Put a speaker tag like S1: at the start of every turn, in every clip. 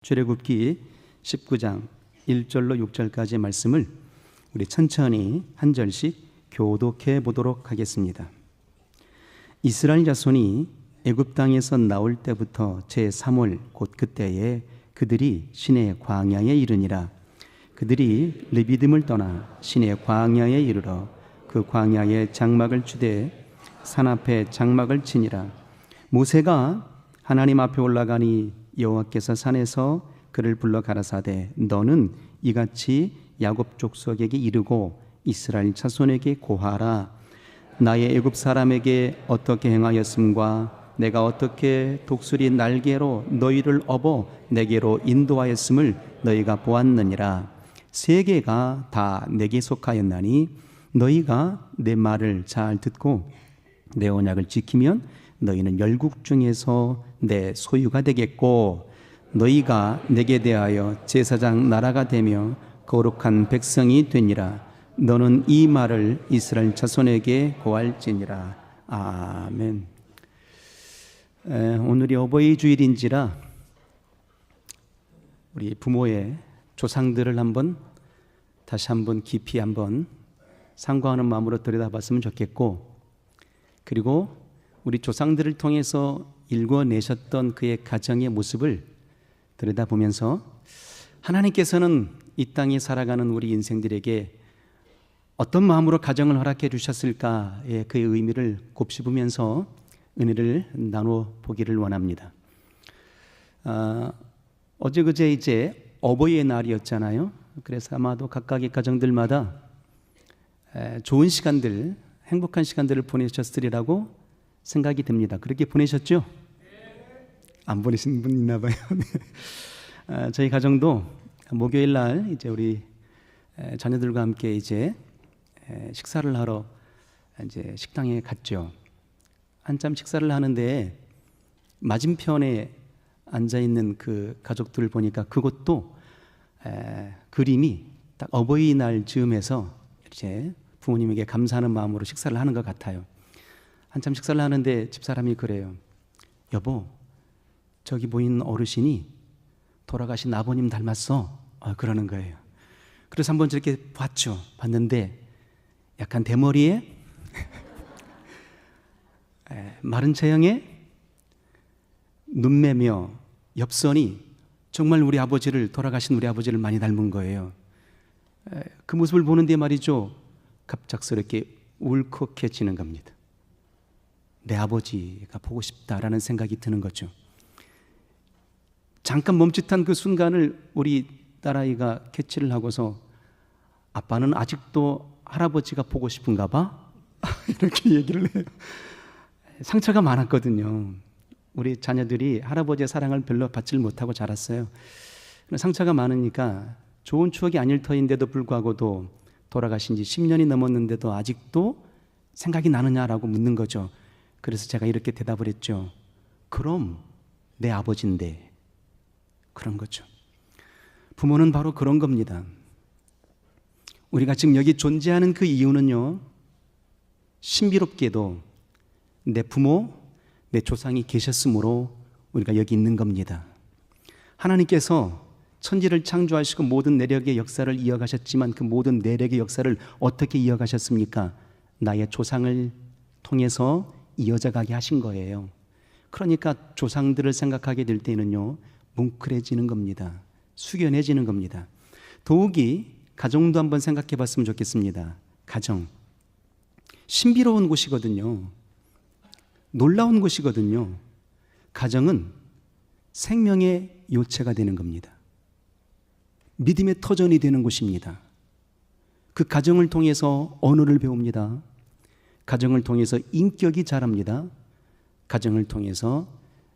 S1: 출애굽기 19장 1절로 6절까지의 말씀을 우리 천천히 한 절씩 교독해 보도록 하겠습니다. 이스라엘 자손이 애굽 땅에서 나올 때부터 제3월 곧 그때에 그들이 시내 광야에 이르니라. 그들이 르비딤을 떠나 시내 광야에 이르러 그 광야에 장막을 치되 산 앞에 장막을 치니라. 모세가 하나님 앞에 올라가니 여호와께서 산에서 그를 불러 가라사대 너는 이같이 야곱 족속에게 이르고 이스라엘 자손에게 고하라. 나의 애굽 사람에게 어떻게 행하였음과 내가 어떻게 독수리 날개로 너희를 업어 내게로 인도하였음을 너희가 보았느니라. 세계가 다 내게 속하였나니 너희가 내 말을 잘 듣고 내 언약을 지키면 너희는 열국 중에서 내 소유가 되겠고 너희가 내게 대하여 제사장 나라가 되며 거룩한 백성이 되니라. 너는 이 말을 이스라엘 자손에게 고할지니라. 아멘. 오늘이 어버이 주일인지라 우리 부모의 조상들을 다시 한번 깊이 상고하는 마음으로 들여다봤으면 좋겠고, 그리고 우리 조상들을 통해서 일궈내셨던 그의 가정의 모습을 들여다보면서 하나님께서는 이 땅에 살아가는 우리 인생들에게 어떤 마음으로 가정을 허락해 주셨을까의 그의 의미를 곱씹으면서 은혜를 나누어 보기를 원합니다. 어제 그제 이제 어버이의 날이었잖아요. 그래서 아마도 각각의 가정들마다 좋은 시간들, 행복한 시간들을 보내셨으리라고 생각이 듭니다. 그렇게 보내셨죠? 안 보내신 분 있나 봐요. 저희 가정도 목요일 날 이제 우리 자녀들과 함께 이제 식사를 하러 이제 식당에 갔죠. 한참 식사를 하는데 맞은편에 앉아 있는 그 가족들을 보니까 그것도 그림이 딱 어버이날 즈음해서 이제 부모님에게 감사하는 마음으로 식사를 하는 것 같아요. 한참 식사를 하는데 집사람이 그래요. 여보, 저기 보이는 어르신이 돌아가신 아버님 닮았어. 그러는 거예요. 그래서 한번 저렇게 봤는데 약간 대머리에 마른 체형에 눈매며 엽선이 정말 돌아가신 우리 아버지를 많이 닮은 거예요. 그 모습을 보는데 말이죠, 갑작스럽게 울컥해지는 겁니다. 내 아버지가 보고 싶다라는 생각이 드는 거죠. 잠깐 멈칫한 그 순간을 우리 딸아이가 캐치를 하고서 아빠는 아직도 할아버지가 보고 싶은가 봐? 이렇게 얘기를 해요. 상처가 많았거든요. 우리 자녀들이 할아버지의 사랑을 별로 받지 못하고 자랐어요. 상처가 많으니까 좋은 추억이 아닐 터인데도 불구하고도 돌아가신 지 10년이 넘었는데도 아직도 생각이 나느냐라고 묻는 거죠. 그래서 제가 이렇게 대답을 했죠. 그럼 내 아버지인데. 그런 거죠. 부모는 바로 그런 겁니다. 우리가 지금 여기 존재하는 그 이유는요, 신비롭게도 내 부모, 내 조상이 계셨으므로 우리가 여기 있는 겁니다. 하나님께서 천지를 창조하시고 모든 내력의 역사를 이어가셨지만 그 모든 내력의 역사를 어떻게 이어가셨습니까? 나의 조상을 통해서 이어져 가게 하신 거예요. 그러니까 조상들을 생각하게 될 때는요, 뭉클해지는 겁니다. 숙연해지는 겁니다. 더욱이 가정도 한번 생각해 봤으면 좋겠습니다. 가정. 신비로운 곳이거든요. 놀라운 곳이거든요. 가정은 생명의 요체가 되는 겁니다. 믿음의 터전이 되는 곳입니다. 그 가정을 통해서 언어를 배웁니다. 가정을 통해서 인격이 자랍니다. 가정을 통해서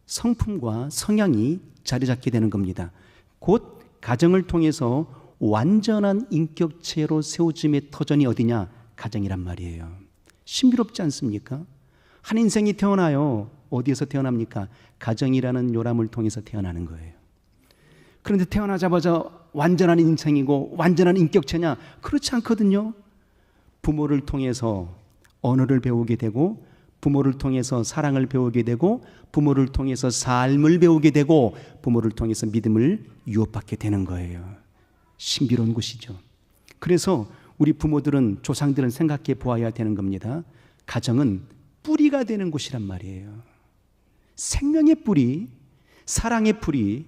S1: 성품과 성향이 자리 잡게 되는 겁니다. 곧 가정을 통해서 완전한 인격체로 세워짐의 터전이 어디냐? 가정이란 말이에요. 신비롭지 않습니까? 한 인생이 태어나요. 어디에서 태어납니까? 가정이라는 요람을 통해서 태어나는 거예요. 그런데 태어나자마자 완전한 인생이고 완전한 인격체냐? 그렇지 않거든요. 부모를 통해서 언어를 배우게 되고 부모를 통해서 사랑을 배우게 되고 부모를 통해서 삶을 배우게 되고 부모를 통해서 믿음을 유업받게 되는 거예요. 신비로운 것이죠. 그래서 우리 부모들은, 조상들은 생각해 보아야 되는 겁니다. 가정은 뿌리가 되는 곳이란 말이에요. 생명의 뿌리, 사랑의 뿌리,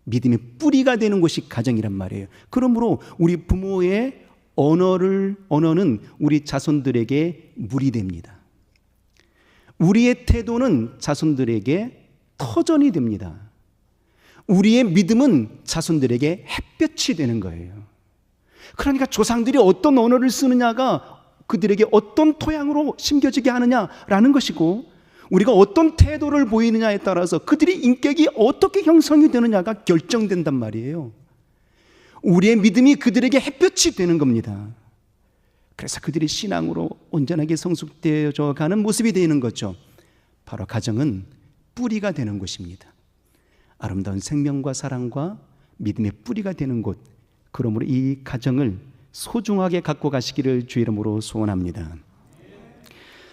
S1: 믿음의 뿌리가 되는 곳이 가정이란 말이에요. 그러므로 우리 부모의 언어는 우리 자손들에게 물이 됩니다. 우리의 태도는 자손들에게 터전이 됩니다. 우리의 믿음은 자손들에게 햇볕이 되는 거예요. 그러니까 조상들이 어떤 언어를 쓰느냐가 그들에게 어떤 토양으로 심겨지게 하느냐라는 것이고, 우리가 어떤 태도를 보이느냐에 따라서 그들의 인격이 어떻게 형성이 되느냐가 결정된단 말이에요. 우리의 믿음이 그들에게 햇볕이 되는 겁니다. 그래서 그들이 신앙으로 온전하게 성숙되어져 가는 모습이 되는 거죠. 바로 가정은 뿌리가 되는 곳입니다. 아름다운 생명과 사랑과 믿음의 뿌리가 되는 곳, 그러므로 이 가정을 소중하게 갖고 가시기를 주 이름으로 소원합니다.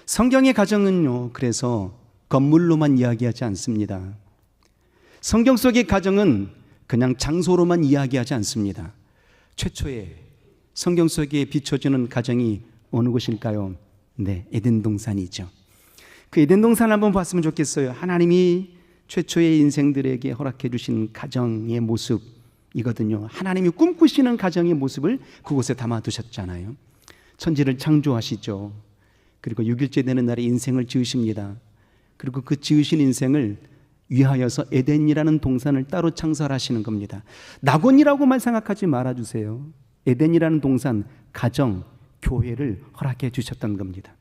S1: 성경의 가정은요, 그래서 건물로만 이야기하지 않습니다. 성경 속의 가정은 그냥 장소로만 이야기하지 않습니다. 최초에 성경 속에 비춰주는 가정이 어느 곳일까요? 네, 에덴 동산이죠. 그 에덴 동산을 한번 봤으면 좋겠어요. 하나님이 최초의 인생들에게 허락해 주신 가정의 모습이거든요. 하나님이 꿈꾸시는 가정의 모습을 그곳에 담아두셨잖아요. 천지를 창조하시죠. 그리고 6일째 되는 날에 인생을 지으십니다. 그리고 그 지으신 인생을 위하여서 에덴이라는 동산을 따로 창설하시는 겁니다. 낙원이라고만 생각하지 말아주세요. 에덴이라는 동산, 가정, 교회를 허락해 주셨던 겁니다.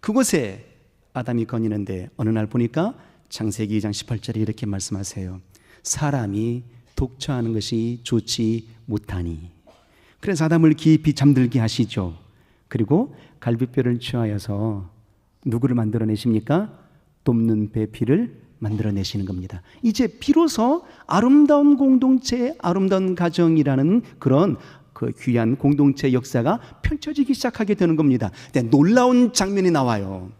S1: 그곳에 아담이 거니는데 어느 날 보니까 창세기 2장 18절에 이렇게 말씀하세요. 사람이 독처하는 것이 좋지 못하니. 그래서 아담을 깊이 잠들게 하시죠. 그리고 갈비뼈를 취하여서 누구를 만들어내십니까? 돕는 배필을 만들어내시는 겁니다. 이제 비로소 아름다운 공동체, 아름다운 가정이라는 그런 그 귀한 공동체 역사가 펼쳐지기 시작하게 되는 겁니다. 근데 놀라운 장면이 나와요.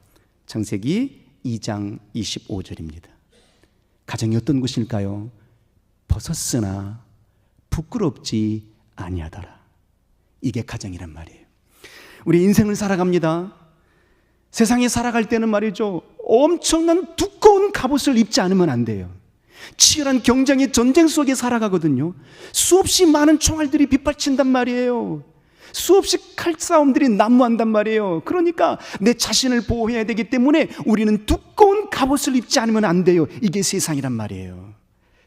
S1: 창세기 2장 25절입니다. 가정이 어떤 곳일까요? 벗었으나 부끄럽지 아니하더라. 이게 가정이란 말이에요. 우리 인생을 살아갑니다. 세상에 살아갈 때는 말이죠, 엄청난 두꺼운 갑옷을 입지 않으면 안 돼요. 치열한 경쟁의 전쟁 속에 살아가거든요. 수없이 많은 총알들이 빗발친단 말이에요. 수없이 칼싸움들이 난무한단 말이에요. 그러니까 내 자신을 보호해야 되기 때문에 우리는 두꺼운 갑옷을 입지 않으면 안 돼요. 이게 세상이란 말이에요.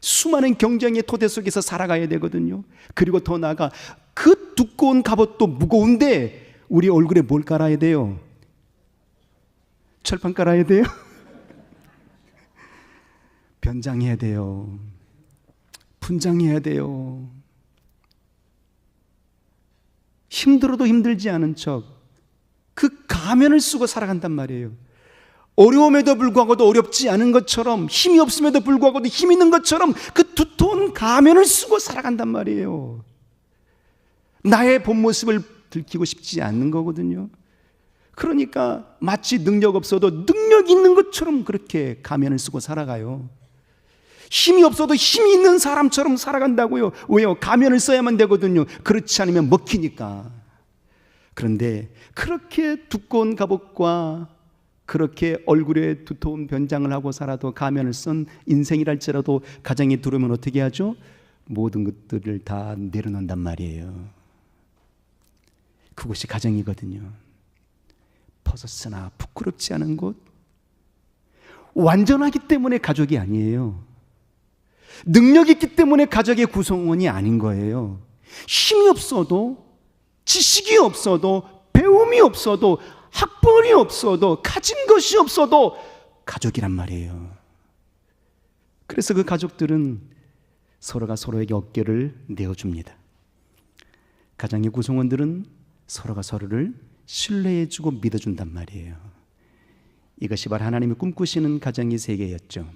S1: 수많은 경쟁의 토대 속에서 살아가야 되거든요. 그리고 더 나아가 그 두꺼운 갑옷도 무거운데 우리 얼굴에 뭘 깔아야 돼요? 철판 깔아야 돼요? 변장해야 돼요. 분장해야 돼요. 힘들어도 힘들지 않은 척 그 가면을 쓰고 살아간단 말이에요. 어려움에도 불구하고도 어렵지 않은 것처럼, 힘이 없음에도 불구하고도 힘 있는 것처럼 그 두터운 가면을 쓰고 살아간단 말이에요. 나의 본 모습을 들키고 싶지 않는 거거든요. 그러니까 마치 능력 없어도 능력 있는 것처럼 그렇게 가면을 쓰고 살아가요. 힘이 없어도 힘이 있는 사람처럼 살아간다고요. 왜요? 가면을 써야만 되거든요. 그렇지 않으면 먹히니까. 그런데 그렇게 두꺼운 갑옷과 그렇게 얼굴에 두터운 변장을 하고 살아도 가면을 쓴 인생이랄지라도 가정에 들어오면 어떻게 하죠? 모든 것들을 다 내려놓는단 말이에요. 그곳이 가정이거든요. 벗었으나 부끄럽지 않은 곳. 완전하기 때문에 가족이 아니에요. 능력 있기 때문에 가족의 구성원이 아닌 거예요. 힘이 없어도, 지식이 없어도, 배움이 없어도, 학벌이 없어도, 가진 것이 없어도 가족이란 말이에요. 그래서 그 가족들은 서로가 서로에게 어깨를 내어줍니다. 가정의 구성원들은 서로가 서로를 신뢰해주고 믿어준단 말이에요. 이것이 바로 하나님이 꿈꾸시는 가정의 세계였죠.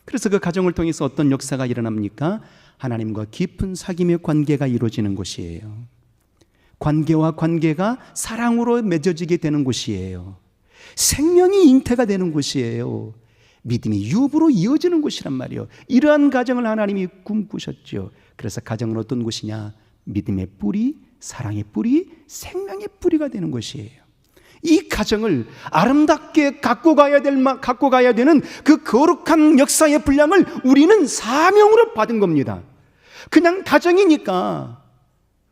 S1: 그래서 그 가정을 통해서 어떤 역사가 일어납니까? 하나님과 깊은 사귐의 관계가 이루어지는 곳이에요. 관계와 관계가 사랑으로 맺어지게 되는 곳이에요. 생명이 잉태가 되는 곳이에요. 믿음이 유업으로 이어지는 곳이란 말이에요. 이러한 가정을 하나님이 꿈꾸셨죠. 그래서 가정은 어떤 곳이냐? 믿음의 뿌리, 사랑의 뿌리, 생명의 뿌리가 되는 곳이에요. 이 가정을 아름답게 갖고 가야 되는 그 거룩한 역사의 분량을 우리는 사명으로 받은 겁니다. 그냥 가정이니까,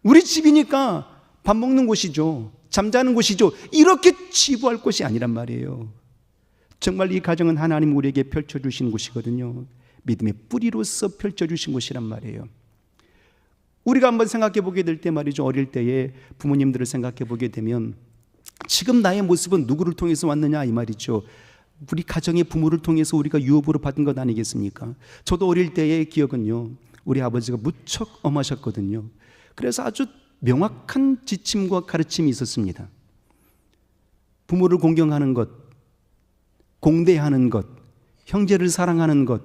S1: 우리 집이니까 밥 먹는 곳이죠, 잠자는 곳이죠, 이렇게 치부할 곳이 아니란 말이에요. 정말 이 가정은 하나님 우리에게 펼쳐주신 곳이거든요. 믿음의 뿌리로서 펼쳐주신 곳이란 말이에요. 우리가 한번 생각해 보게 될 때 말이죠, 어릴 때에 부모님들을 생각해 보게 되면 지금 나의 모습은 누구를 통해서 왔느냐 이 말이죠. 우리 가정의 부모를 통해서 우리가 유업으로 받은 것 아니겠습니까? 저도 어릴 때의 기억은요, 우리 아버지가 무척 엄하셨거든요. 그래서 아주 명확한 지침과 가르침이 있었습니다. 부모를 공경하는 것, 공대하는 것, 형제를 사랑하는 것,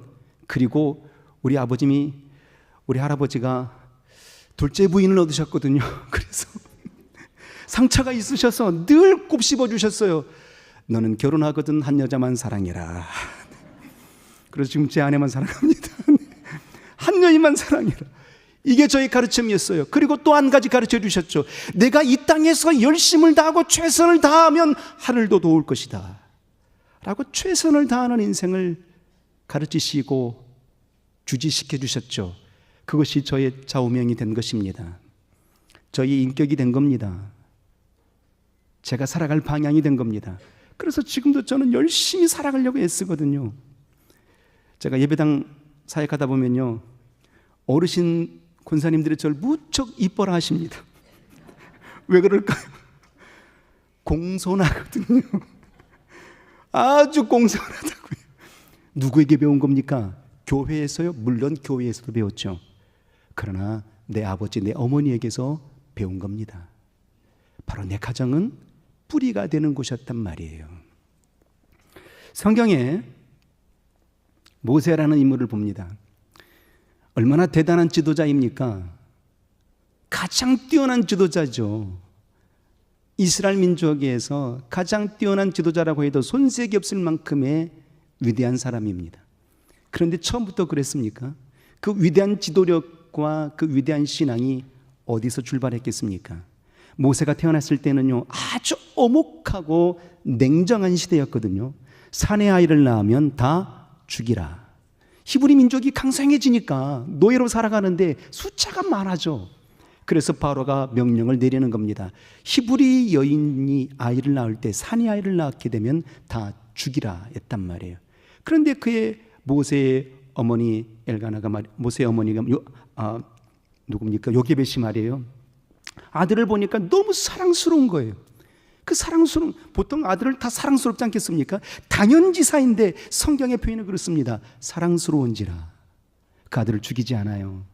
S1: 그리고 우리 할아버지가 둘째 부인을 얻으셨거든요. 그래서 상처가 있으셔서 늘 곱씹어 주셨어요. 너는 결혼하거든 한 여자만 사랑해라. 그래서 지금 제 아내만 사랑합니다. 한 여인만 사랑해라. 이게 저의 가르침이었어요. 그리고 또 한 가지 가르쳐 주셨죠. 내가 이 땅에서 열심을 다하고 최선을 다하면 하늘도 도울 것이다 라고 최선을 다하는 인생을 가르치시고 주지시켜 주셨죠. 그것이 저의 좌우명이 된 것입니다. 저의 인격이 된 겁니다. 제가 살아갈 방향이 된 겁니다. 그래서 지금도 저는 열심히 살아가려고 애쓰거든요. 제가 예배당 사역하다 보면요, 어르신 권사님들이 저를 무척 이뻐라 하십니다. 왜 그럴까요? 공손하거든요. 아주 공손하다고요. 누구에게 배운 겁니까? 교회에서요? 물론 교회에서도 배웠죠. 그러나 내 아버지, 내 어머니에게서 배운 겁니다. 바로 내 가정은 뿌리가 되는 곳이었단 말이에요. 성경에 모세라는 인물을 봅니다. 얼마나 대단한 지도자입니까? 가장 뛰어난 지도자죠. 이스라엘 민족에서 가장 뛰어난 지도자라고 해도 손색이 없을 만큼의 위대한 사람입니다. 그런데 처음부터 그랬습니까? 그 위대한 지도력과 그 위대한 신앙이 어디서 출발했겠습니까? 모세가 태어났을 때는요, 아주 엄혹하고 냉정한 시대였거든요. 사내 아이를 낳으면 다 죽이라. 히브리 민족이 강성해지니까 노예로 살아가는데 숫자가 많아져. 그래서 바로가 명령을 내리는 겁니다. 히브리 여인이 아이를 낳을 때, 사내 아이를 낳게 되면 다 죽이라 했단 말이에요. 그런데 그의 모세의 어머니 엘가나가 모세의 어머니가 누굽니까? 요게벳이 말이에요. 아들을 보니까 너무 사랑스러운 거예요. 그 사랑스러운, 보통 아들을 다 사랑스럽지 않겠습니까? 당연지사인데 성경의 표현은 그렇습니다. 사랑스러운지라 그 아들을 죽이지 않아요.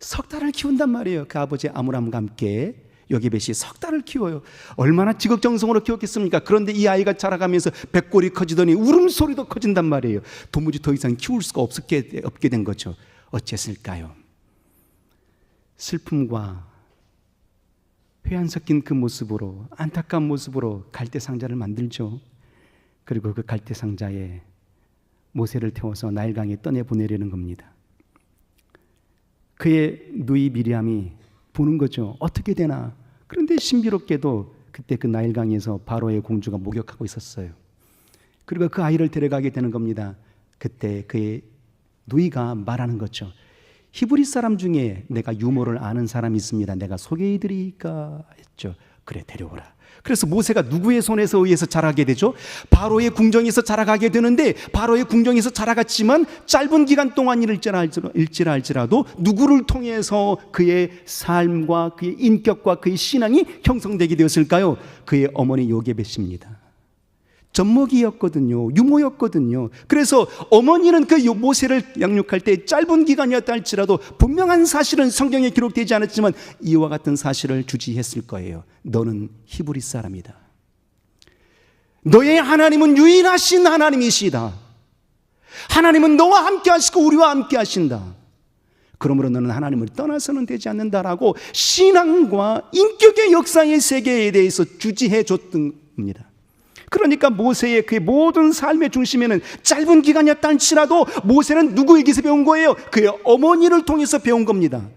S1: 석 달을 키운단 말이에요. 그 아버지 아므람과 함께 요게벳이 석 달을 키워요. 얼마나 지극정성으로 키웠겠습니까? 그런데 이 아이가 자라가면서 백골이 커지더니 울음소리도 커진단 말이에요. 도무지 더 이상 키울 수가 없게 된 거죠. 어째서일까요? 슬픔과 회한 섞인 그 모습으로, 안타까운 모습으로 갈대 상자를 만들죠. 그리고 그 갈대 상자에 모세를 태워서 나일강에 떠내보내려는 겁니다. 그의 누이 미리암이 보는 거죠. 어떻게 되나. 그런데 신비롭게도 그때 그 나일강에서 바로의 공주가 목욕하고 있었어요. 그리고 그 아이를 데려가게 되는 겁니다. 그때 그의 누이가 말하는 거죠. 히브리 사람 중에 내가 유모를 아는 사람이 있습니다. 내가 소개해드릴까 했죠. 그래, 데려오라. 그래서 모세가 누구의 손에서 의해서 자라게 되죠? 바로의 궁정에서 자라가게 되는데, 바로의 궁정에서 자라갔지만 짧은 기간 동안일지라도 누구를 통해서 그의 삶과 그의 인격과 그의 신앙이 형성되게 되었을까요? 그의 어머니 요게벳입니다. 젖먹이였거든요. 유모였거든요. 그래서 어머니는 그 모세를 양육할 때 짧은 기간이었다 할지라도 분명한 사실은 성경에 기록되지 않았지만 이와 같은 사실을 주지했을 거예요. 너는 히브리 사람이다. 너의 하나님은 유일하신 하나님이시다. 하나님은 너와 함께 하시고 우리와 함께 하신다. 그러므로 너는 하나님을 떠나서는 되지 않는다라고 신앙과 인격의 역사의 세계에 대해서 주지해 줬던 겁니다. 그러니까 모세의 그의 모든 삶의 중심에는 짧은 기간이었다 할지라도 모세는 누구에게서 배운 거예요? 그의 어머니를 통해서 배운 겁니다.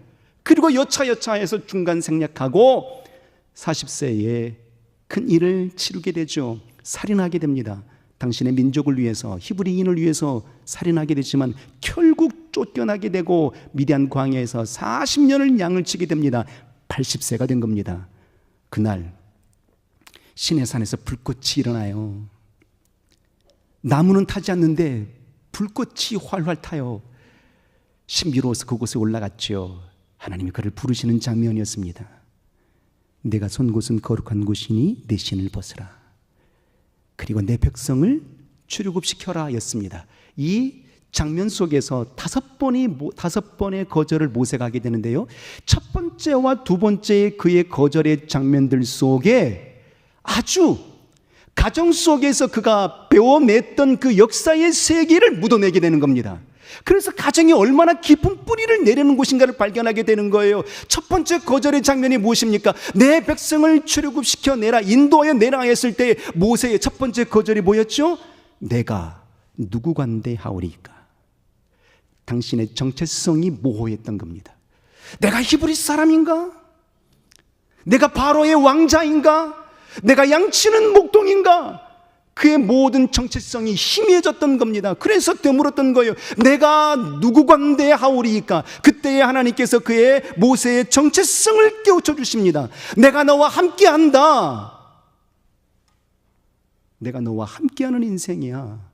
S1: 그리고 여차여차해서 중간 생략하고 40세에 큰 일을 치르게 되죠. 살인하게 됩니다. 당신의 민족을 위해서, 히브리인을 위해서 살인하게 되지만 결국 쫓겨나게 되고 미디안 광야에서 40년을 양을 치게 됩니다. 80세가 된 겁니다. 그날 시내산에서 불꽃이 일어나요. 나무는 타지 않는데 불꽃이 활활 타요. 신비로워서 그곳에 올라갔죠. 하나님이 그를 부르시는 장면이었습니다. 내가 선 곳은 거룩한 곳이니 내 신을 벗으라. 그리고 내 백성을 출애굽시켜라 였습니다. 이 장면 속에서 다섯 번의 거절을 모세가 하게 되는데요, 첫 번째와 두 번째의 그의 거절의 장면들 속에 아주 가정 속에서 그가 배워냈던 그 역사의 세계를 묻어내게 되는 겁니다. 그래서 가정이 얼마나 깊은 뿌리를 내리는 곳인가를 발견하게 되는 거예요. 첫 번째 거절의 장면이 무엇입니까? 내 백성을 출애굽시켜 내라, 인도하여 내라 했을 때 모세의 첫 번째 거절이 뭐였죠? 내가 누구 관대 하오리까? 당신의 정체성이 모호했던 겁니다. 내가 히브리 사람인가? 내가 바로의 왕자인가? 내가 양치는 목동인가? 그의 모든 정체성이 희미해졌던 겁니다. 그래서 되물었던 거예요. 내가 누구 관대 하오리이까? 그때에 하나님께서 그의 모세의 정체성을 깨우쳐 주십니다. 내가 너와 함께한다. 내가 너와 함께하는 인생이야.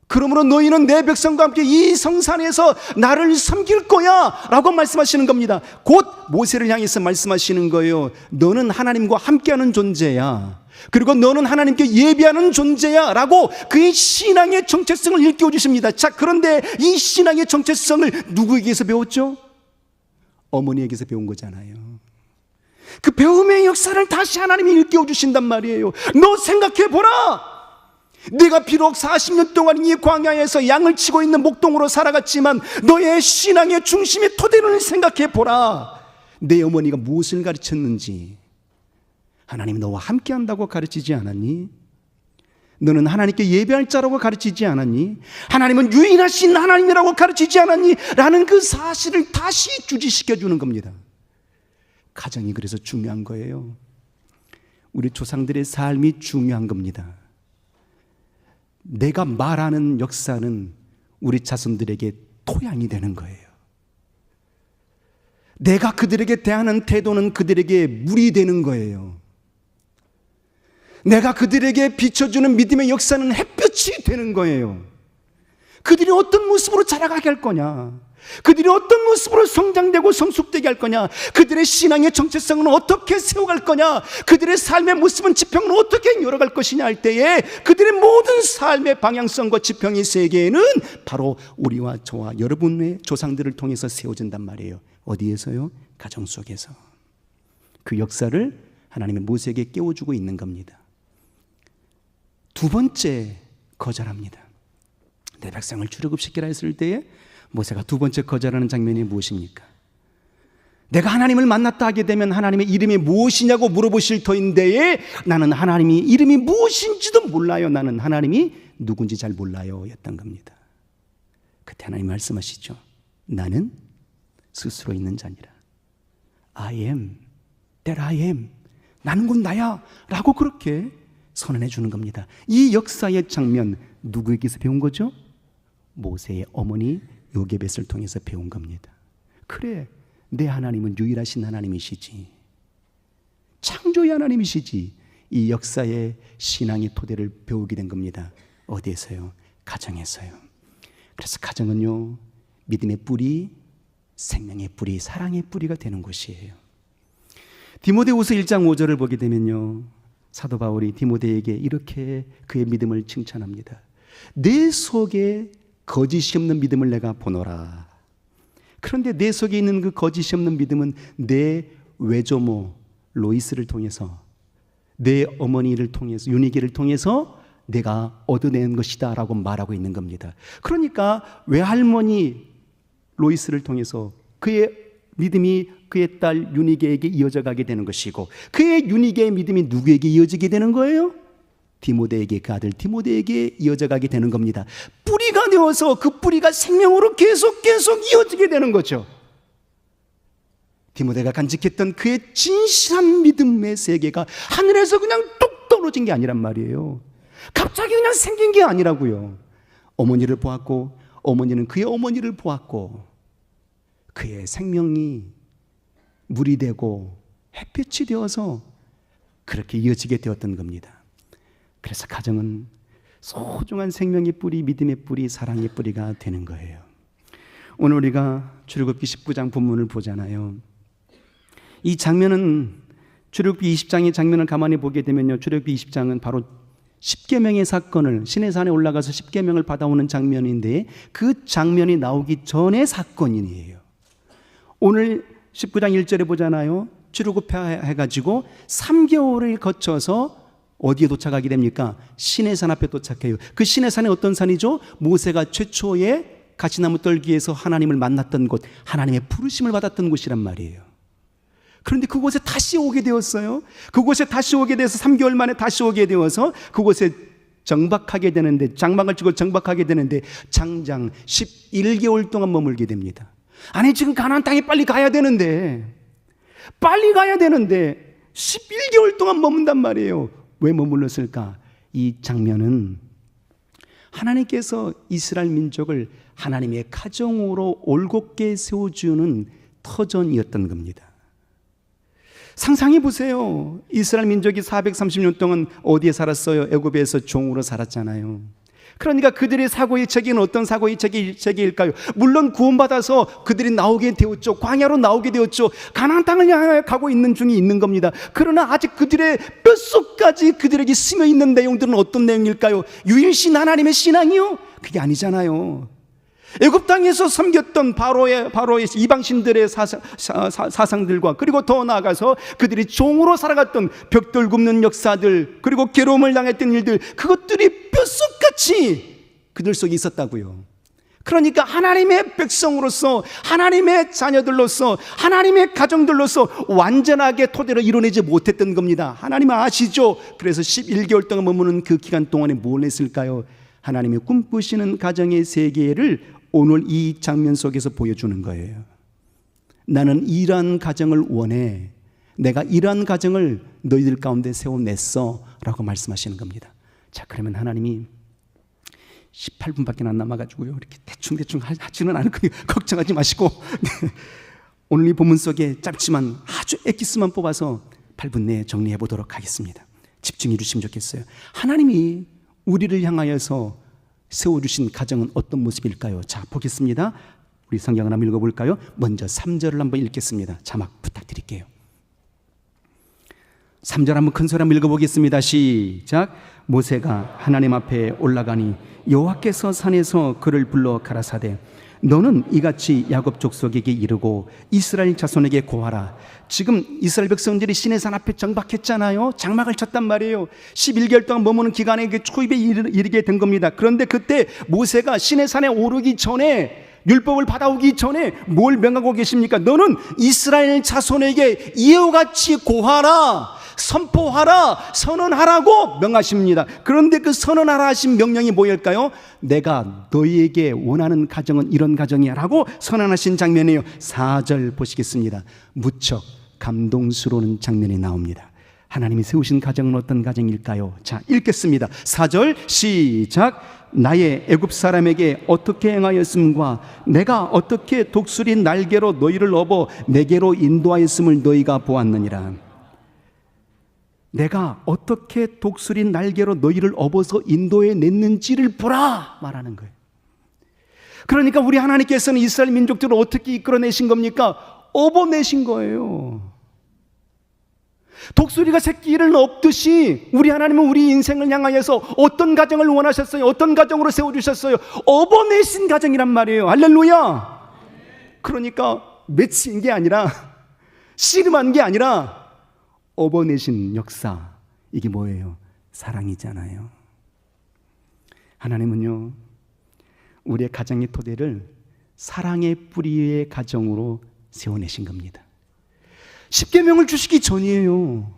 S1: 그러므로 너희는 내 백성과 함께 이 성산에서 나를 섬길 거야 라고 말씀하시는 겁니다. 곧 모세를 향해서 말씀하시는 거예요. 너는 하나님과 함께하는 존재야. 그리고 너는 하나님께 예배하는 존재야 라고 그의 신앙의 정체성을 일깨워 주십니다. 자, 그런데 이 신앙의 정체성을 누구에게서 배웠죠? 어머니에게서 배운 거잖아요. 그 배움의 역사를 다시 하나님이 일깨워 주신단 말이에요. 너 생각해보라. 네가 비록 40년 동안 이 광야에서 양을 치고 있는 목동으로 살아갔지만 너의 신앙의 중심의 토대를 생각해보라. 내 어머니가 무엇을 가르쳤는지. 하나님이 너와 함께한다고 가르치지 않았니? 너는 하나님께 예배할 자라고 가르치지 않았니? 하나님은 유일하신 하나님이라고 가르치지 않았니? 라는 그 사실을 다시 주지시켜주는 겁니다. 가정이 그래서 중요한 거예요. 우리 조상들의 삶이 중요한 겁니다. 내가 말하는 역사는 우리 자손들에게 토양이 되는 거예요. 내가 그들에게 대하는 태도는 그들에게 물이 되는 거예요. 내가 그들에게 비춰주는 믿음의 역사는 햇볕이 되는 거예요. 그들이 어떤 모습으로 자라가게 할 거냐, 그들이 어떤 모습으로 성장되고 성숙되게 할 거냐, 그들의 신앙의 정체성은 어떻게 세워갈 거냐, 그들의 삶의 모습은 지평은 어떻게 열어갈 것이냐 할 때에 그들의 모든 삶의 방향성과 지평의 세계에는 바로 우리와 저와 여러분의 조상들을 통해서 세워진단 말이에요. 어디에서요? 가정 속에서. 그 역사를 하나님의 모세에게 깨워주고 있는 겁니다. 두 번째 거절합니다. 내 백성을 출애굽시키라 했을 때에 모세가 두 번째 거절하는 장면이 무엇입니까? 내가 하나님을 만났다 하게 되면 하나님의 이름이 무엇이냐고 물어보실 터인데에 나는 하나님이 이름이 무엇인지도 몰라요. 나는 하나님이 누군지 잘 몰라요 였던 겁니다. 그때 하나님 말씀하시죠. 나는 스스로 있는 자니라. I am that I am. 나는 곧 나야 라고 그렇게 선언해 주는 겁니다. 이 역사의 장면 누구에게서 배운 거죠? 모세의 어머니 요게벳을 통해서 배운 겁니다. 그래, 내 하나님은 유일하신 하나님이시지, 창조의 하나님이시지. 이 역사의 신앙의 토대를 배우게 된 겁니다. 어디에서요? 가정에서요. 그래서 가정은요, 믿음의 뿌리, 생명의 뿌리, 사랑의 뿌리가 되는 곳이에요. 디모데후서 1장 5절을 보게 되면요, 사도 바울이 디모데에게 이렇게 그의 믿음을 칭찬합니다. 내 속에 거짓이 없는 믿음을 내가 보노라. 그런데 내 속에 있는 그 거짓이 없는 믿음은 내 외조모 로이스를 통해서, 내 어머니를 통해서, 유니게를 통해서 내가 얻어낸 것이다 라고 말하고 있는 겁니다. 그러니까 외할머니 로이스를 통해서 그의 믿음이 그의 딸 유니게에게 이어져 가게 되는 것이고, 그의 유니게의 믿음이 누구에게 이어지게 되는 거예요? 디모데에게, 그 아들 디모데에게 이어져 가게 되는 겁니다. 뿌리가 되어서 그 뿌리가 생명으로 계속 이어지게 되는 거죠. 디모데가 간직했던 그의 진실한 믿음의 세계가 하늘에서 그냥 뚝 떨어진 게 아니란 말이에요. 갑자기 그냥 생긴 게 아니라고요. 어머니를 보았고, 어머니는 그의 어머니를 보았고, 그의 생명이 물이 되고 햇빛이 되어서 그렇게 이어지게 되었던 겁니다. 그래서 가정은 소중한 생명의 뿌리, 믿음의 뿌리, 사랑의 뿌리가 되는 거예요. 오늘 우리가 출애굽기 19장 본문을 보잖아요. 이 장면은 출애굽기 20장의 장면을 가만히 보게 되면요, 출애굽기 20장은 바로 십계명의 사건을, 시내산에 올라가서 십계명을 받아오는 장면인데, 그 장면이 나오기 전의 사건이에요. 오늘 19장 1절에 보잖아요. 출애굽해가지고 3개월을 거쳐서 어디에 도착하게 됩니까? 시내산 앞에 도착해요. 그 시내산이 어떤 산이죠? 모세가 최초에 가시나무 떨기에서 하나님을 만났던 곳, 하나님의 부르심을 받았던 곳이란 말이에요. 그런데 그곳에 다시 오게 되었어요. 그곳에 다시 오게 돼서 3개월 만에 다시 오게 되어서 그곳에 정박하게 되는데, 장막을 치고 정박하게 되는데 장장 11개월 동안 머물게 됩니다. 아니, 지금 가나안 땅에 빨리 가야 되는데 11개월 동안 머문단 말이에요. 왜 머물렀을까? 이 장면은 하나님께서 이스라엘 민족을 하나님의 가정으로 올곧게 세워주는 터전이었던 겁니다. 상상해 보세요. 이스라엘 민족이 430년 동안 어디에 살았어요? 애굽에서 종으로 살았잖아요. 그러니까 그들의 사고의 체계는 어떤 사고의 체계일까요? 물론 구원받아서 그들이 나오게 되었죠. 광야로 나오게 되었죠. 가나안 땅을 향해 가고 있는 중에 있는 겁니다. 그러나 아직 그들의 뱃속까지 그들에게 스며 있는 내용들은 어떤 내용일까요? 유일신 하나님의 신앙이요? 그게 아니잖아요. 애굽 땅에서 섬겼던 바로의 이방신들의 사상들과, 그리고 더 나아가서 그들이 종으로 살아갔던 벽돌 굽는 역사들, 그리고 괴로움을 당했던 일들, 그것들이 뼛속같이 그들 속에 있었다고요. 그러니까 하나님의 백성으로서, 하나님의 자녀들로서, 하나님의 가정들로서 완전하게 토대로 이뤄내지 못했던 겁니다. 하나님 아시죠? 그래서 11개월 동안 머무는 그 기간 동안에 뭘 했을까요? 하나님이 꿈꾸시는 가정의 세계를 오늘 이 장면 속에서 보여주는 거예요. 나는 이러한 가정을 원해. 내가 이러한 가정을 너희들 가운데 세워냈어 라고 말씀하시는 겁니다. 자, 그러면 하나님이 18분밖에 안 남아가지고요, 이렇게 대충 하지는 않을 거예요. 걱정하지 마시고 오늘 이 본문 속에 짧지만 아주 엑기스만 뽑아서 8분 내에 정리해 보도록 하겠습니다. 집중해 주시면 좋겠어요. 하나님이 우리를 향하여서 세워주신 가정은 어떤 모습일까요? 자, 보겠습니다. 우리 성경을 한번 읽어볼까요? 먼저 3절을 한번 읽겠습니다. 자막 부탁드릴게요. 3절 한번 큰 소리 한번 읽어보겠습니다. 시작. 모세가 하나님 앞에 올라가니 여호와께서 산에서 그를 불러 가라사대, 너는 이같이 야곱 족속에게 이르고 이스라엘 자손에게 고하라. 지금 이스라엘 백성들이 시내산 앞에 정박했잖아요. 장막을 쳤단 말이에요. 11개월 동안 머무는 기간에 초입에 이르게 된 겁니다. 그런데 그때 모세가 시내산에 오르기 전에, 율법을 받아오기 전에 뭘 명하고 계십니까? 너는 이스라엘 자손에게 이와 같이 고하라, 선포하라, 선언하라고 명하십니다. 그런데 그 선언하라 하신 명령이 뭐일까요? 내가 너희에게 원하는 가정은 이런 가정이야 라고 선언하신 장면이에요. 4절 보시겠습니다. 무척 감동스러운 장면이 나옵니다. 하나님이 세우신 가정은 어떤 가정일까요? 자, 읽겠습니다. 4절 시작. 나의 애굽 사람에게 어떻게 행하였음과 내가 어떻게 독수리 날개로 너희를 업어 내게로 인도하였음을 너희가 보았느니라. 내가 어떻게 독수리 날개로 너희를 업어서 인도해 냈는지를 보라 말하는 거예요. 그러니까 우리 하나님께서는 이스라엘 민족들을 어떻게 이끌어내신 겁니까? 업어내신 거예요. 독수리가 새끼를 업듯이 우리 하나님은 우리 인생을 향하여서 어떤 가정을 원하셨어요? 어떤 가정으로 세워주셨어요? 업어내신 가정이란 말이에요. 할렐루야. 그러니까 맺힌 게 아니라, 씨름한 게 아니라 업어내신 역사, 이게 뭐예요? 사랑이잖아요. 하나님은요, 우리의 가정의 토대를 사랑의 뿌리의 가정으로 세워내신 겁니다. 십계명을 주시기 전이에요.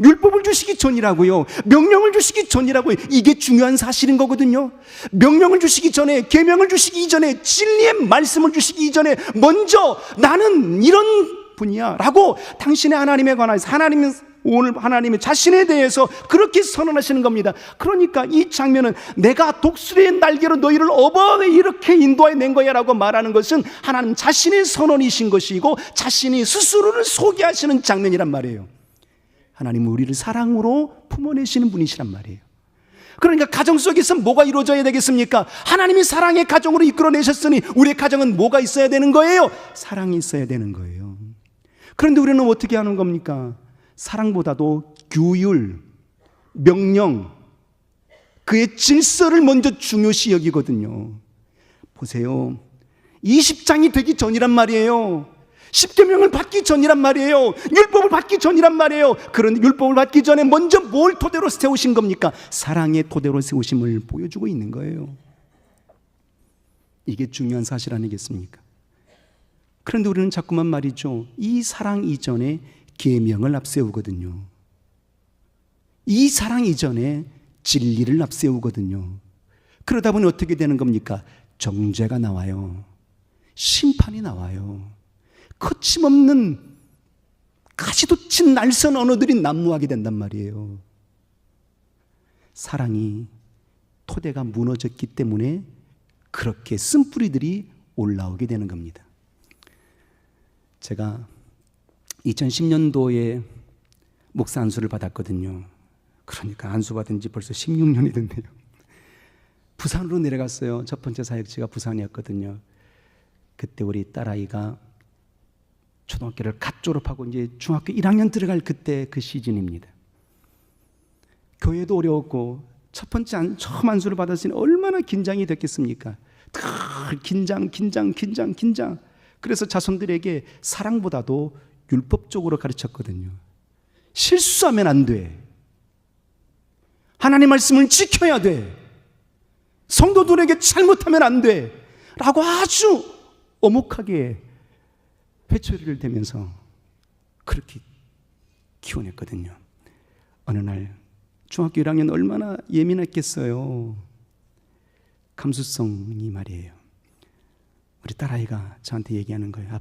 S1: 율법을 주시기 전이라고요. 명령을 주시기 전이라고요. 이게 중요한 사실인 거거든요. 명령을 주시기 전에, 계명을 주시기 이전에, 진리의 말씀을 주시기 이전에 먼저 나는 이런 분이야 라고 당신의 하나님에 관해서 하나님의 자신에 대해서 그렇게 선언하시는 겁니다. 그러니까 이 장면은 내가 독수리의 날개로 너희를 업어 이렇게 인도해 낸 거야 라고 말하는 것은 하나님 자신의 선언이신 것이고 자신이 스스로를 소개하시는 장면이란 말이에요. 하나님은 우리를 사랑으로 품어내시는 분이시란 말이에요. 그러니까 가정 속에서 뭐가 이루어져야 되겠습니까? 하나님이 사랑의 가정으로 이끌어내셨으니 우리의 가정은 뭐가 있어야 되는 거예요? 사랑이 있어야 되는 거예요. 그런데 우리는 어떻게 하는 겁니까? 사랑보다도 규율, 명령, 그의 질서를 먼저 중요시 여기거든요. 보세요. 20장이 되기 전이란 말이에요. 10계명을 받기 전이란 말이에요. 율법을 받기 전이란 말이에요. 그런데 율법을 받기 전에 먼저 뭘 토대로 세우신 겁니까? 사랑의 토대로 세우심을 보여주고 있는 거예요. 이게 중요한 사실 아니겠습니까? 그런데 우리는 자꾸만 말이죠, 이 사랑 이전에 계명을 앞세우거든요. 이 사랑 이전에 진리를 앞세우거든요. 그러다 보니 어떻게 되는 겁니까? 정죄가 나와요. 심판이 나와요. 거침없는 가시도 친 날선 언어들이 난무하게 된단 말이에요. 사랑이 토대가 무너졌기 때문에 그렇게 쓴뿌리들이 올라오게 되는 겁니다. 제가 2010년도에 목사 안수를 받았거든요. 그러니까 안수 받은 지 벌써 16년이 됐네요. 부산으로 내려갔어요. 첫 번째 사역지가 부산이었거든요. 그때 우리 딸아이가 초등학교를 갓 졸업하고 이제 중학교 1학년 들어갈 그때 그 시즌입니다. 교회도 어려웠고 처음 안수를 받았으니 얼마나 긴장이 됐겠습니까? 긴장. 그래서 자손들에게 사랑보다도 율법적으로 가르쳤거든요. 실수하면 안 돼. 하나님 말씀을 지켜야 돼. 성도들에게 잘못하면 안 돼. 라고 아주 엄혹하게 회초리를 대면서 그렇게 키워냈거든요. 어느 날 중학교 1학년 얼마나 예민했겠어요. 감수성이 말이에요. 우리 딸아이가 저한테 얘기하는 거예요.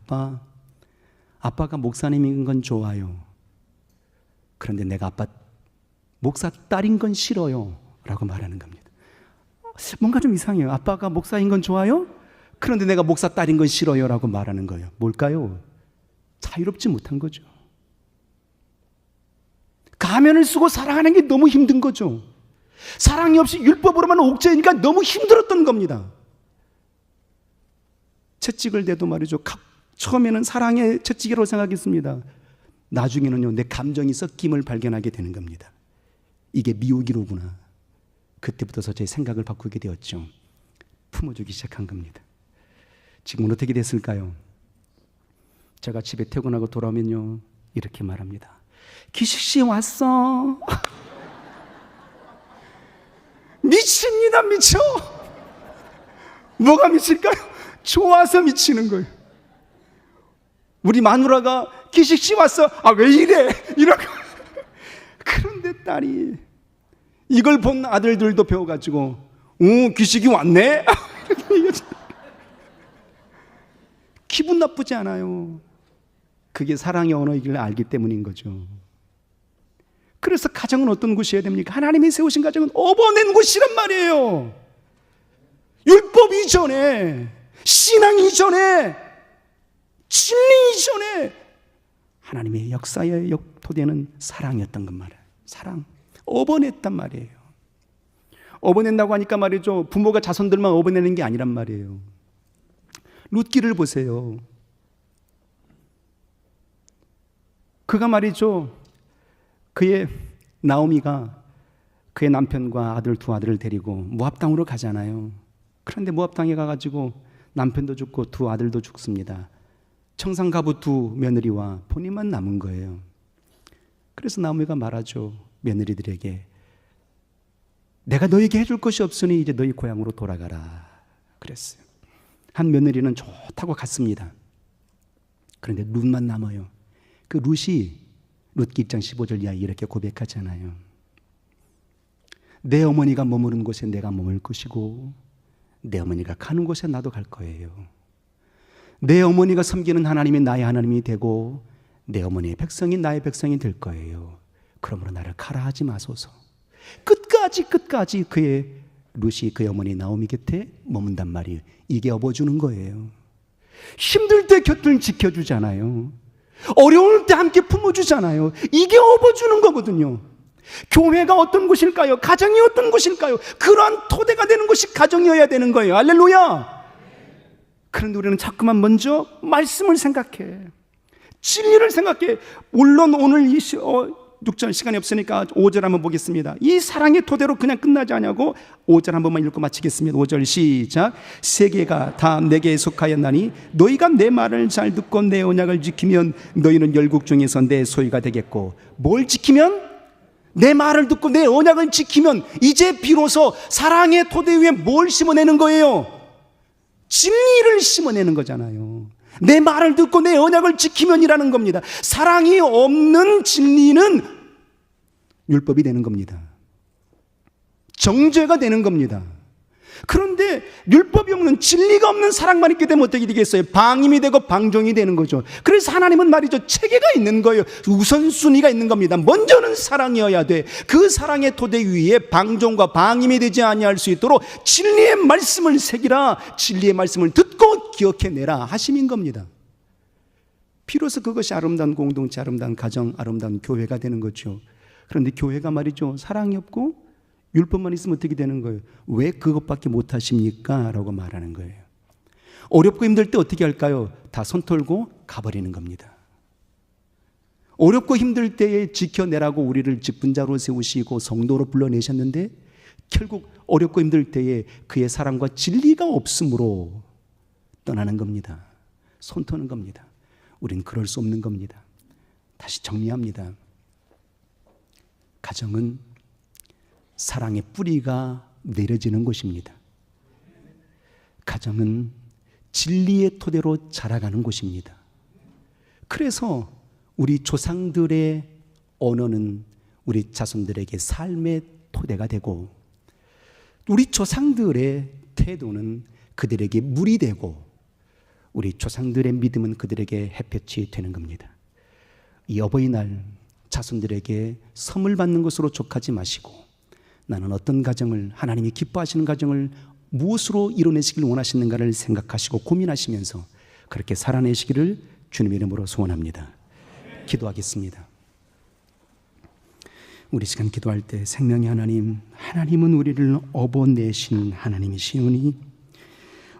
S1: 아빠가 목사님인 건 좋아요. 그런데 내가 아빠 목사 딸인 건 싫어요 라고 말하는 겁니다. 뭔가 좀 이상해요. 아빠가 목사인 건 좋아요? 그런데 내가 목사 딸인 건 싫어요 라고 말하는 거예요. 뭘까요? 자유롭지 못한 거죠. 가면을 쓰고 살아가는 게 너무 힘든 거죠. 사랑이 없이 율법으로만 옥죄니까 너무 힘들었던 겁니다. 채찍을 대도 말이죠, 처음에는 사랑의 채찍이라고 생각했습니다. 나중에는요, 내 감정이 섞임을 발견하게 되는 겁니다. 이게 미혹이로구나. 그때부터 제 생각을 바꾸게 되었죠. 품어주기 시작한 겁니다. 지금은 어떻게 됐을까요? 제가 집에 퇴근하고 돌아오면요, 이렇게 말합니다. 기식씨 왔어. 미칩니다. 미쳐. 뭐가 미칠까요? 좋아서 미치는 거예요. 우리 마누라가 기식씨 왔어. 아, 왜 이래? 이러고. 그런데 딸이 이걸 본 아들들도 배워가지고 기식이 왔네? 기분 나쁘지 않아요. 그게 사랑의 언어이길 알기 때문인 거죠. 그래서 가정은 어떤 곳이어야 됩니까? 하나님이 세우신 가정은 업어낸 곳이란 말이에요. 율법 이전에, 신앙 이전에, 진리 이전에 하나님의 역사의 토대는 사랑이었던 것 말이에요. 사랑, 업어냈단 말이에요. 업어낸다고 하니까 말이죠, 부모가 자손들만 업어내는 게 아니란 말이에요. 룻기를 보세요. 그가 말이죠, 그의 나오미가 그의 남편과 아들 두 아들을 데리고 모압 땅으로 가잖아요. 그런데 모압 땅에 가가지고 남편도 죽고 두 아들도 죽습니다. 청산가부 두 며느리와 본인만 남은 거예요. 그래서 나오미가 말하죠, 며느리들에게 내가 너에게 해줄 것이 없으니 이제 너희 고향으로 돌아가라 그랬어요. 한 며느리는 좋다고 갔습니다. 그런데 룻만 남아요. 그 룻이 룻기 1장 15절 이하에 이렇게 고백하잖아요. 내 어머니가 머무는 곳에 내가 머물 것이고 내 어머니가 가는 곳에 나도 갈 거예요. 내 어머니가 섬기는 하나님이 나의 하나님이 되고 내 어머니의 백성이 나의 백성이 될 거예요. 그러므로 나를 가라 하지 마소서. 끝까지 룻이 그의 어머니 나오미 곁에 머문단 말이에요. 이게 업어주는 거예요. 힘들 때 곁을 지켜주잖아요. 어려울 때 함께 품어주잖아요. 이게 업어주는 거거든요. 교회가 어떤 곳일까요? 가정이 어떤 곳일까요? 그러한 토대가 되는 것이 가정이어야 되는 거예요. 할렐루야. 그런데 우리는 자꾸만 먼저 말씀을 생각해, 진리를 생각해. 물론 오늘 6절 시간이 없으니까 5절 한번 보겠습니다. 이 사랑의 토대로 그냥 끝나지 않냐고 5절 한 번만 읽고 마치겠습니다. 5절 시작. 세계가 다 내게 속하였나니 너희가 내 말을 잘 듣고 내 언약을 지키면 너희는 열국 중에서 내 소유가 되겠고. 뭘 지키면? 내 말을 듣고 내 언약을 지키면 이제 비로소 사랑의 토대 위에 뭘 심어내는 거예요? 진리를 심어내는 거잖아요. 내 말을 듣고 내 언약을 지키면이라는 겁니다. 사랑이 없는 진리는 율법이 되는 겁니다. 정죄가 되는 겁니다. 그런데 율법이 없는, 진리가 없는 사랑만 있게 되면 어떻게 되겠어요? 방임이 되고 방종이 되는 거죠. 그래서 하나님은 말이죠, 체계가 있는 거예요. 우선순위가 있는 겁니다. 먼저는 사랑이어야 돼. 그 사랑의 토대 위에 방종과 방임이 되지 아니할 수 있도록 진리의 말씀을 새기라, 진리의 말씀을 듣고 기억해내라 하심인 겁니다. 비로소 그것이 아름다운 공동체, 아름다운 가정, 아름다운 교회가 되는 거죠. 그런데 교회가 말이죠, 사랑이 없고 율법만 있으면 어떻게 되는 거예요? 왜 그것밖에 못 하십니까? 라고 말하는 거예요. 어렵고 힘들 때 어떻게 할까요? 다 손 털고 가버리는 겁니다. 어렵고 힘들 때에 지켜내라고 우리를 직분자로 세우시고 성도로 불러내셨는데 결국 어렵고 힘들 때에 그의 사랑과 진리가 없으므로 떠나는 겁니다. 손 터는 겁니다. 우린 그럴 수 없는 겁니다. 다시 정리합니다. 가정은 사랑의 뿌리가 내려지는 곳입니다. 가정은 진리의 토대로 자라가는 곳입니다. 그래서 우리 조상들의 언어는 우리 자손들에게 삶의 토대가 되고, 우리 조상들의 태도는 그들에게 물이 되고, 우리 조상들의 믿음은 그들에게 햇볕이 되는 겁니다. 이 어버이날 자손들에게 선물 받는 것으로 족하지 마시고, 나는 어떤 가정을, 하나님이 기뻐하시는 가정을 무엇으로 이뤄내시길 원하시는가를 생각하시고 고민하시면서 그렇게 살아내시기를 주님의 이름으로 소원합니다. 기도하겠습니다. 우리 시간 기도할 때 생명의 하나님, 하나님은 우리를 업어내신 하나님이시오니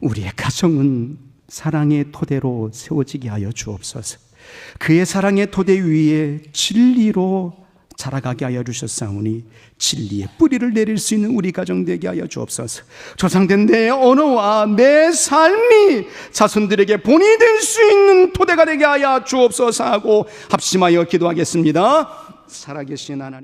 S1: 우리의 가정은 사랑의 토대로 세워지게 하여 주옵소서. 그의 사랑의 토대 위에 진리로 자라가게 하여 주셨사오니 진리의 뿌리를 내릴 수 있는 우리 가정 되게 하여 주옵소서. 조상된 내 언어와 내 삶이 자손들에게 본이 될 수 있는 토대가 되게 하여 주옵소서 하고 합심하여 기도하겠습니다. 살아계신 하나님,